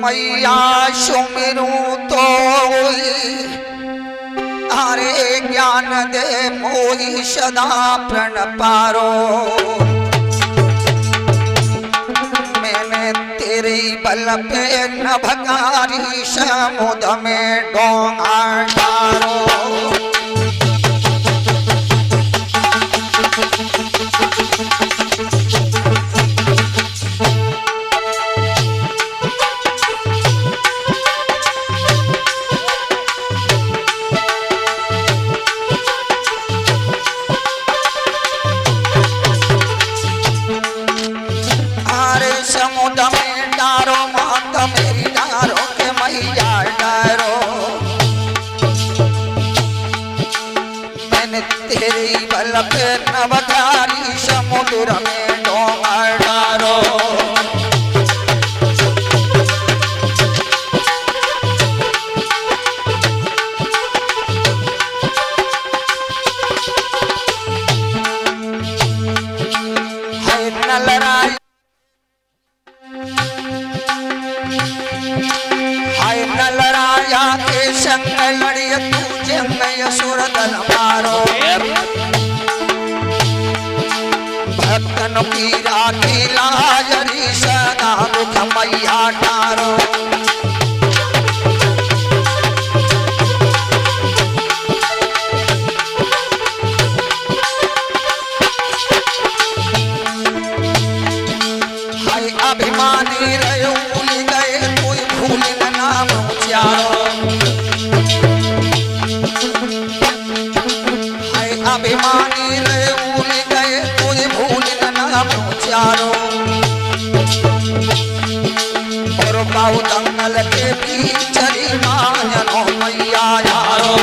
मैया सुमिरू तो हरे ज्ञान दे मोहि सदा प्रण पारो। मैंने तेरे बल पे नभकारी समुद्र में डोंगा डारो। समुद्र में डारो मात मेरी डारो के मैया डारो। मैंने तेरी बल पे नवकारी समुद्र में डोंगा डारो। है नलराय हाय नलराया के संग लड़िय तुझे मैं असुर दल मारो। भक्तन की राखी लाजरी सदा दुख मैया टारो। हाय अभिमानी रहो नाम उचारो। हाय अभिमानी रे भूल गए तुझे भूल नाम उचारो। और बाहु दंगल के पीछे मानो मैया यारो।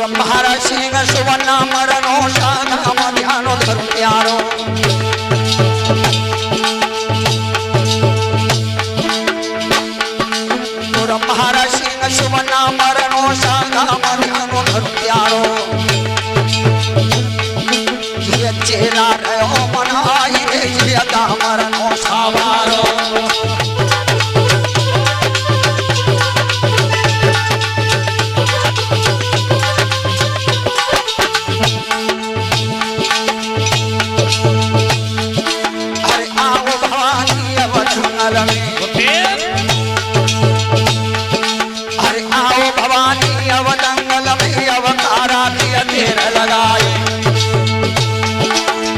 महाराज सिंह सुवर्ण मरणो साधाम ध्यानो धर्म प्यारो। महाराज सिंह सुवर्ण मरणो साधाम ध्यानो धर्म प्यारो। ये चेला रहो मनाई रे ये मरणो सावारो। अरे आओ भवानी अवदंगल में अवतारा दिया तेर लगाए।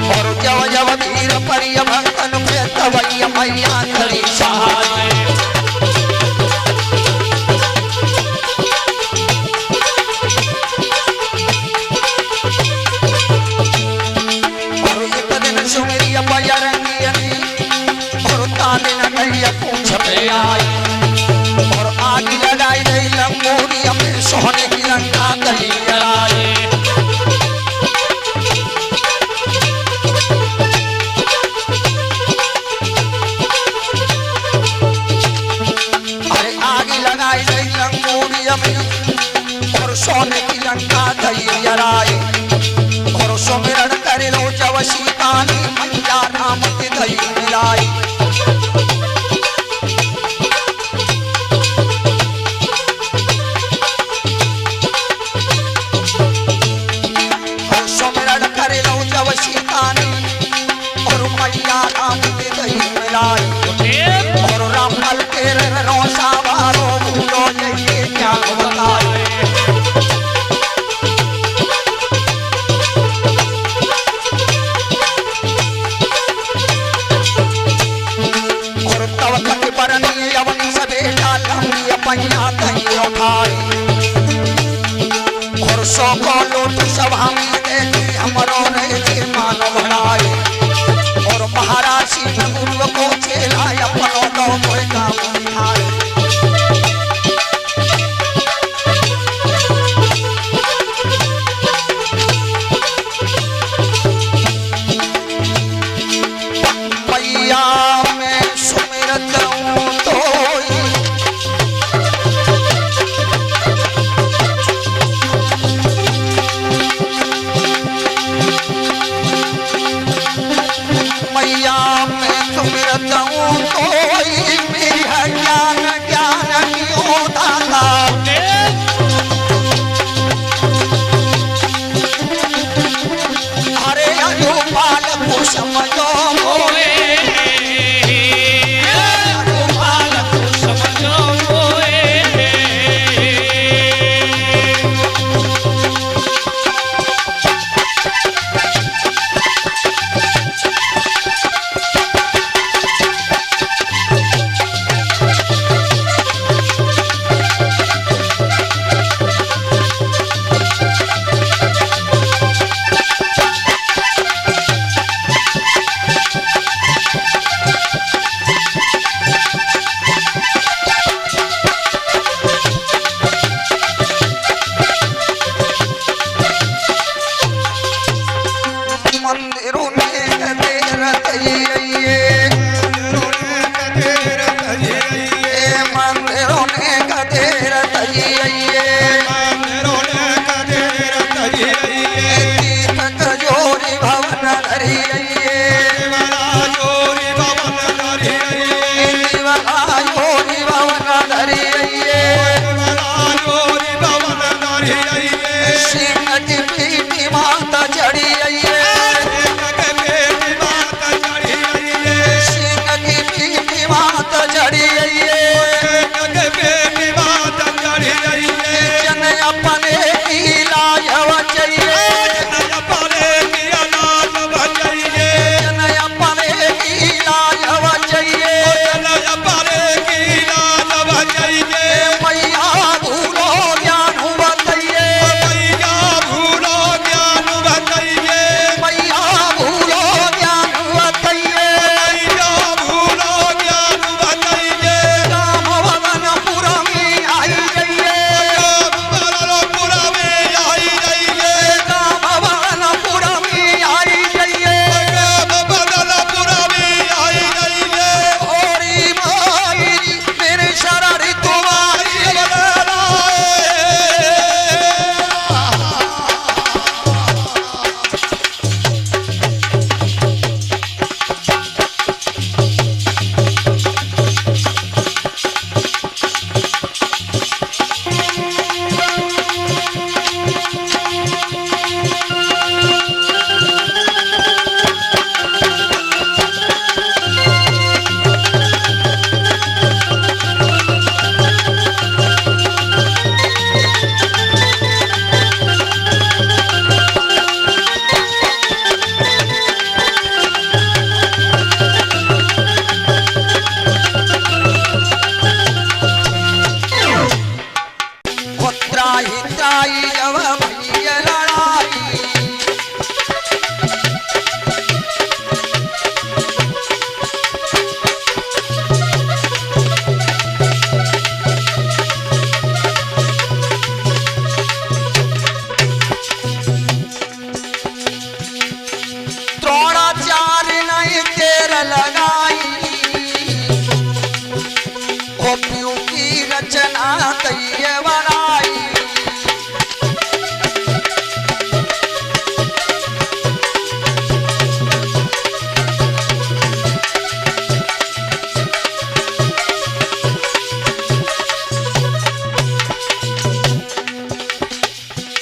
और जब जब वीर परिय भक्तन पे तवैया मैया करी सहाय। और एक दिन सुमेरी बजरंगी और ताने न गैया पूछ पे आई। और आग लगाई गई लंगोरी में सोने की लंका गई जलाई। अरे आग लगाई गई लंगोरी में और सोने की लंका गई जलाई। और सुमिरन करे लो जब सीतानी मैया नाम की गई मिलाई। और मैया नाम की गई मिलाई। और रामल के रोसा बारो भूलो ये क्या बताए। और तब तक बरनी अवनी सबे डालंगी मैया कहीं उठाई। और सौ को लोट सभा में देखी हमरो रहे मानो बढ़ाए। और महाराज सिंह गुरु को चेला अपनो दो कोई काम उठाए। मैया में सुमिरत कोई भी है ज्ञान ज्ञान क्यों दाता हरे अनुपाल को समझो मोए अनुपाल को समझो मोए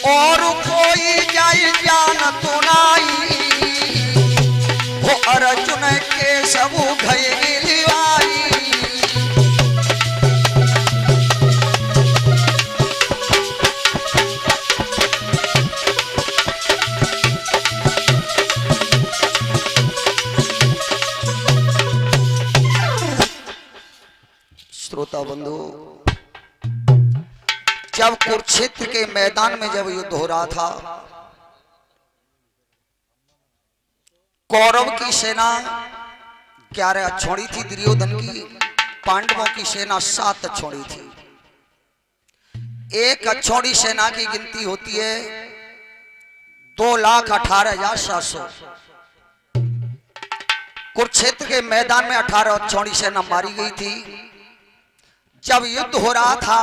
और कोई जाय जान तुनाई वो अर्जुन के सबू घयलिवाई श्रोता बंधु, जब कुरुक्षेत्र के मैदान में जब युद्ध हो रहा था, कौरव की सेना 11 अछोड़ी थी, दुर्योधन की, पांडवों की सेना 7 अछोड़ी थी। एक अछोड़ी सेना की गिनती होती है 2,18,700। कुरुक्षेत्र के मैदान में 18 अछोड़ी सेना मारी गई थी। जब युद्ध हो रहा था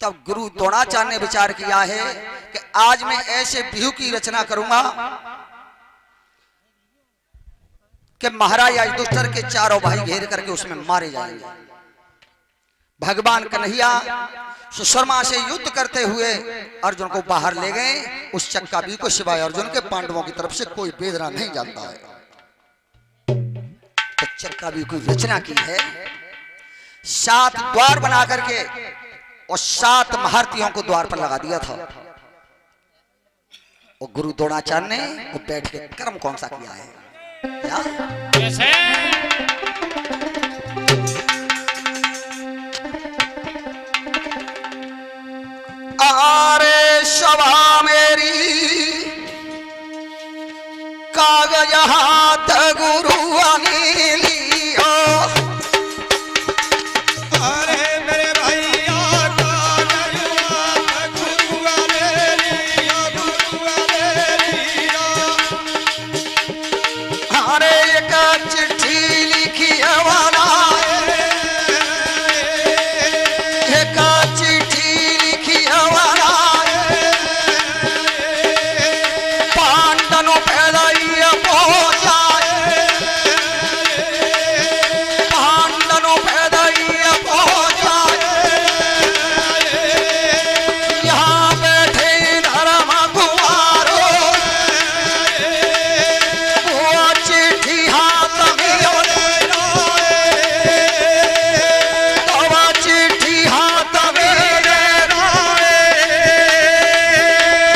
तब गुरु द्रोणाचार्य ने विचार किया है कि आज मैं ऐसे व्यूह की रचना करूंगा कि महाराज युधिष्ठिर के चारों भाई घेर करके उसमें मारे जाएंगे। भगवान कन्हैया सुशर्मा से युद्ध करते हुए अर्जुन को बाहर ले गए। उस चक्काबी को सिवाय अर्जुन के पांडवों की तरफ से कोई वेदना नहीं जानता है। तो चक्काबी की रचना की है, 7 द्वार बना करके और 7 महारथियों को द्वार पर लगा दिया था। और गुरु द्रोणाचार्य ने वो बैठ के कर्म कौन सा किया है क्या? अरे सभा मेरी कागज हाथ गुरु अनिलियो। अरे मेरे भैया कागज हाथ गुरु अनिलियो, गुरु अनिलियो। अरे एक चिट्ठी लिखी वाला, एक चिट्ठी लिखी वाला पांडनों पैदा पहुंचाए, पांडनों पैदा पहुंचाए। यहाँ बैठे धर्म कुमारो, वो चिट्ठी हाथ में तवा चिट्ठी हाथ में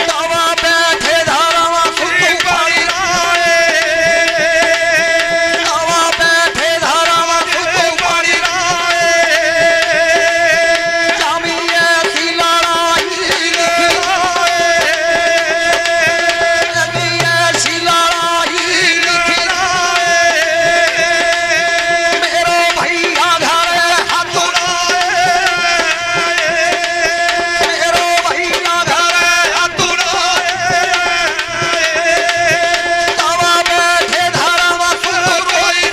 तवा बैठे धर्म कुमारी, तवा बैठे धर्म कुमारी। जमिए की लड़ाई जमिए की लड़ाई लिखी, मेरो भैया घर हतुराए, मेरो भैया घर हतुराए। तवा बैठे धर्म कुमारी,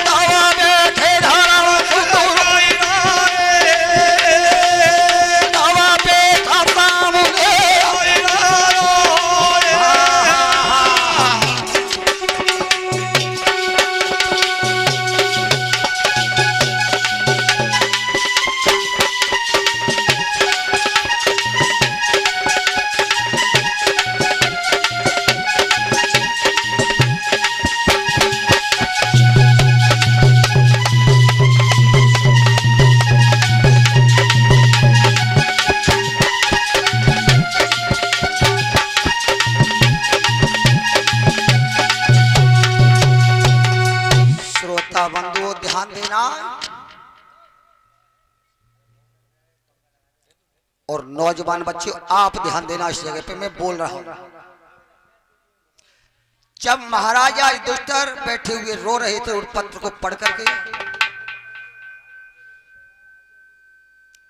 तवा बैठे धर्म कुमारी, तवा बैठा सामने। श्रोता बंधुओं ध्यान देना, और नौजवान बच्चों आप ध्यान देना, इस जगह पे मैं बोल रहा हूं। जब महाराजा युधिष्ठिर बैठे हुए रो रहे थे उस पत्र को पढ़ करके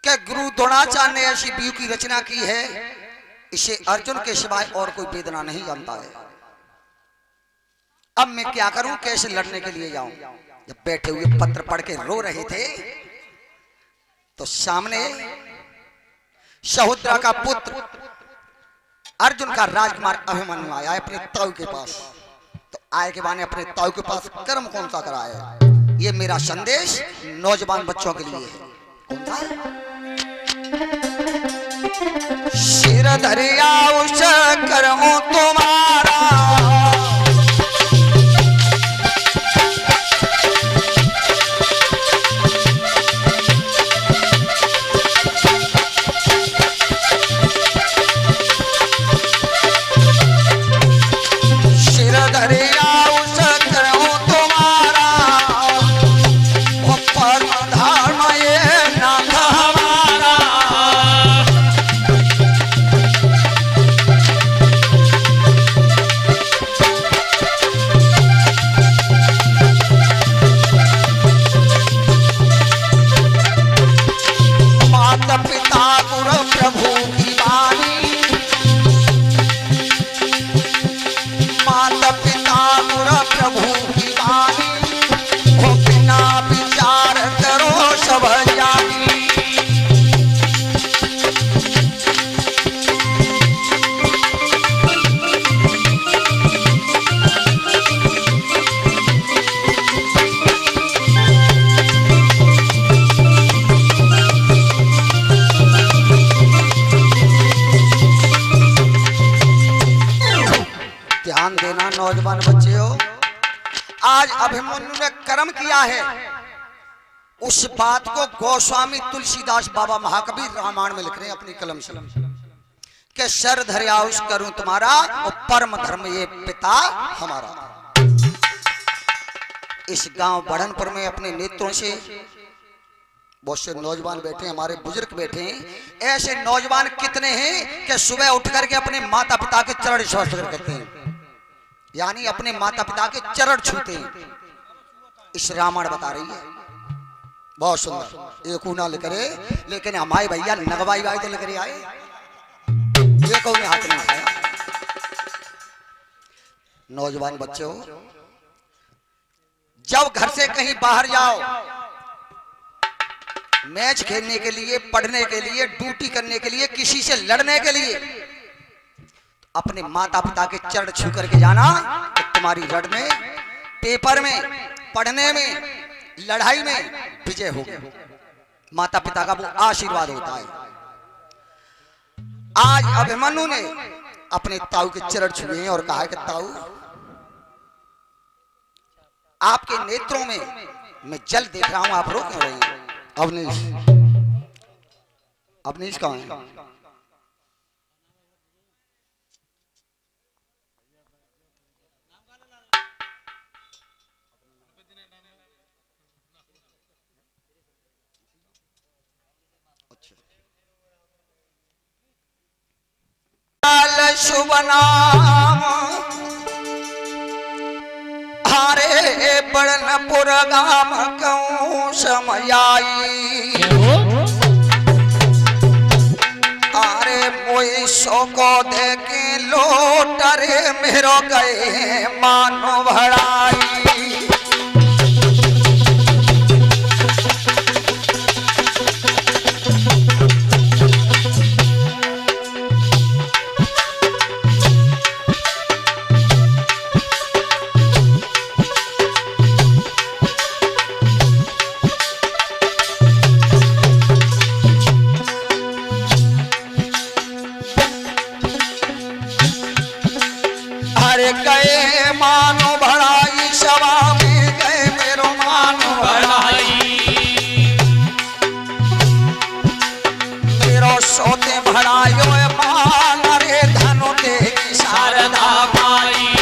कि गुरु द्रोणाचार्य ने ऐसी व्यू की रचना की है, इसे अर्जुन के सिवाय और कोई वेदना नहीं जानता है। अब मैं क्या करूं, कैसे लड़ने के लिए जाऊं? जब बैठे हुए पत्र पढ़ के रो रहे थे तो सामने सहोदरा का पुत्र अर्जुन का राजकुमार अभिमन्यु आया अपने ताऊ के पास। तो आए के बाद अपने ताऊ के पास कर्म कौन सा कराया? ये मेरा संदेश नौजवान बच्चों के लिए है। कौन सा? सिर धरिया उस कर्मों तुम्हारा, नौजवान बच्चे हो, आज अभिमन्यु ने कर्म किया है, उस बात को गोस्वामी तुलसीदास बाबा महाकवि रामायण में लिख रहे हैं अपनी कलम से कि सर धर्याउस करूं तुम्हारा और परम धर्म ये पिता हमारा। इस गांव बड़नपुर में अपने नेत्रों से बहुत से नौजवान बैठे हैं, हमारे बुजुर्ग बैठे हैं। ऐसे नौजवान कितने हैं कि सुबह उठ करके अपने माता पिता के चरण स्पर्श करते हैं, यानी अपने माता पिता के चरण छूते हैं। इस रामायण बता रही है, बहुत सुंदर। एक ऊना लेकर लेकिन हमारे भैया नगवाई भाई तो लेकर आए, ये कौन हाथ नहीं उठाया। नौजवान बच्चों, जब घर से कहीं बाहर जाओ, मैच खेलने के लिए, पढ़ने के लिए, ड्यूटी करने के लिए, किसी से लड़ने के लिए, अपने माता पिता के चरण छू करके जाना तो तुम्हारी रड़ में, पेपर में, पढ़ने में, लड़ाई में विजय होगी। माता पिता का वो आशीर्वाद होता है। आज अभिमन्यु ने अपने ताऊ के चरण छुए हैं और कहा है कि ताऊ, आपके नेत्रों में मैं जल देख रहा हूं, आप रो क्यों रहे हैं? अवनीश, अवनीश कहां है? शुभ नाम हारे बड़नपुर गाम कहूँ समयाई, अरे मोई सो को देखे लोटरे मेरो गए मानो भड़ाई। गए मानो भड़ाई, सभा में गए मेरो मानो भड़ाई, मेरो सोते भड़ायो मान रे धनु दे शारदा माई।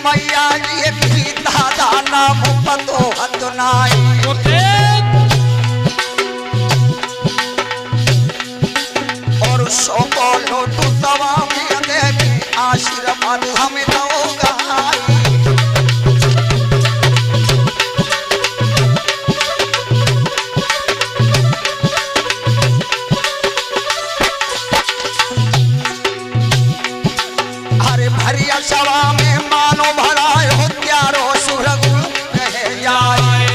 मैया जी दादा नाम पतो हतनाई, और सो को लोटू तवा में देवी आशीर्वाद हमें दोगा। अरे भरिया सभा में मानो भड़ायो, त्यारो सुरगु कहे जाए,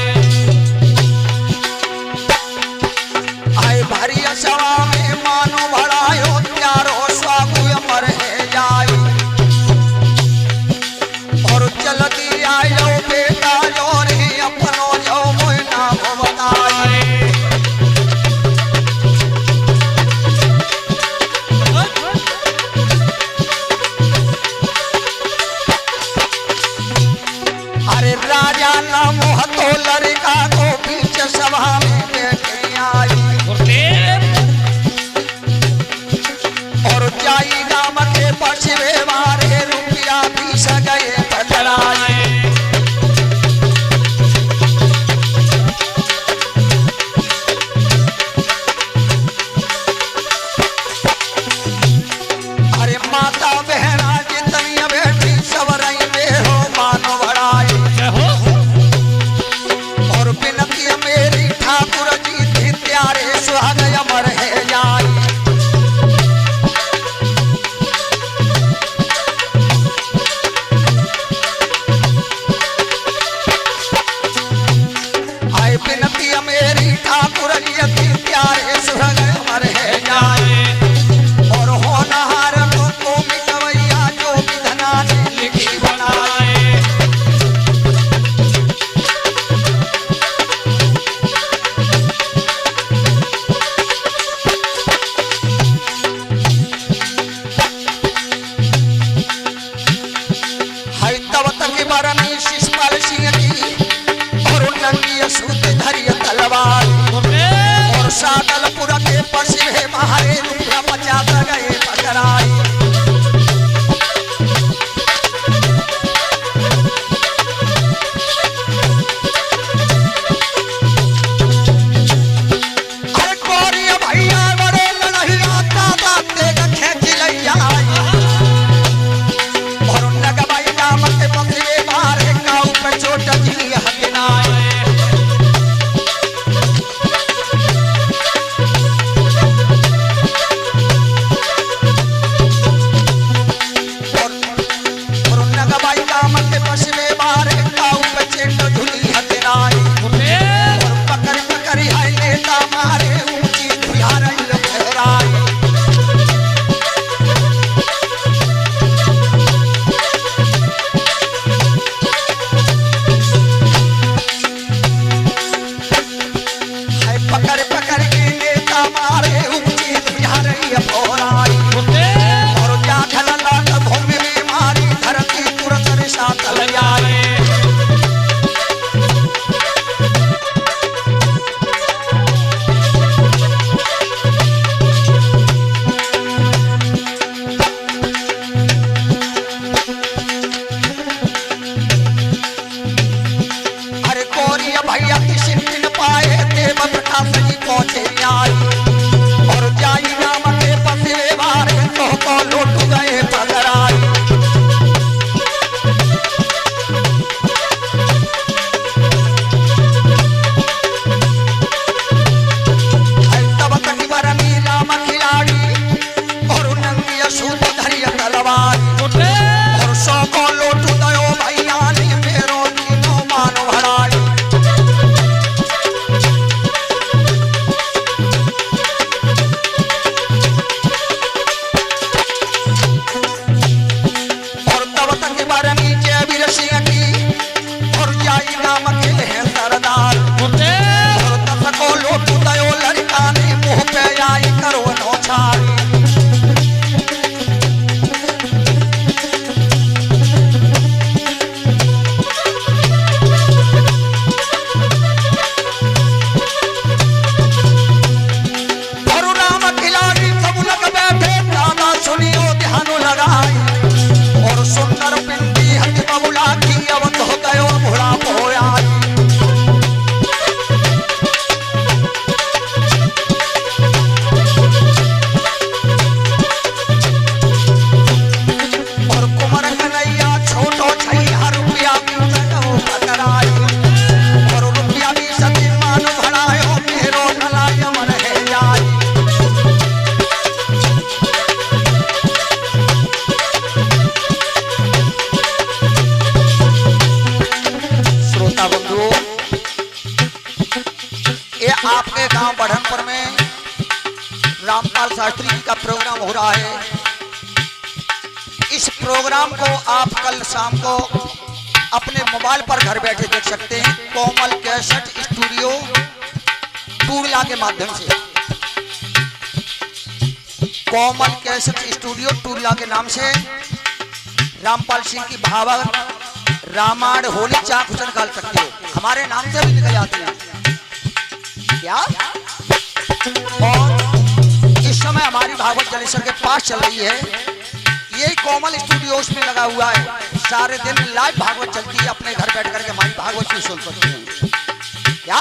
भैया किसी दिन पाए देव प्रथा सही पहुंचे आई और जाई नाम के पसे बारे तो लौट गए पगराई तब तक बरनी राम खिलाड़ी और नंगी सूत धरी तलवार और सौ को लौट दयो भैया ने मेरो तीनों मान भराई और तब तक बरनी जय वीर सिंह की और जाई नाम के हैं सरदार और तब को लौट दयो लड़का ने मुंह पे आई करो नौछारी और सुंदर पिंडी हति बबुला की अवत हो गयो घोड़ा पोया और कुमर कन्हैया छोटो छैया रुपया पकड़ाई और रुपया भी सती मान भरायो मेरो नलाय मन है जाई ये आपके गांव बढ़नपुर में रामपाल शास्त्री जी का प्रोग्राम हो रहा है। इस प्रोग्राम को आप कल शाम को अपने मोबाइल पर घर बैठे देख सकते हैं कोमल कैसेट स्टूडियो टूरला के माध्यम से। कोमल कैसेट स्टूडियो टूरला के नाम से रामपाल सिंह की भावक रामायण होली चाक हुसैन निकाल सकते हो, हमारे नाम से भी निकल जाती है क्या। और इस समय हमारी भागवत जलेसर के पास चल रही है, यही कोमल स्टूडियो उसमें लगा हुआ है। सारे दिन लाइव भागवत चलती है, अपने घर बैठ करके हमारी भागवत भी सुन सकते हैं क्या।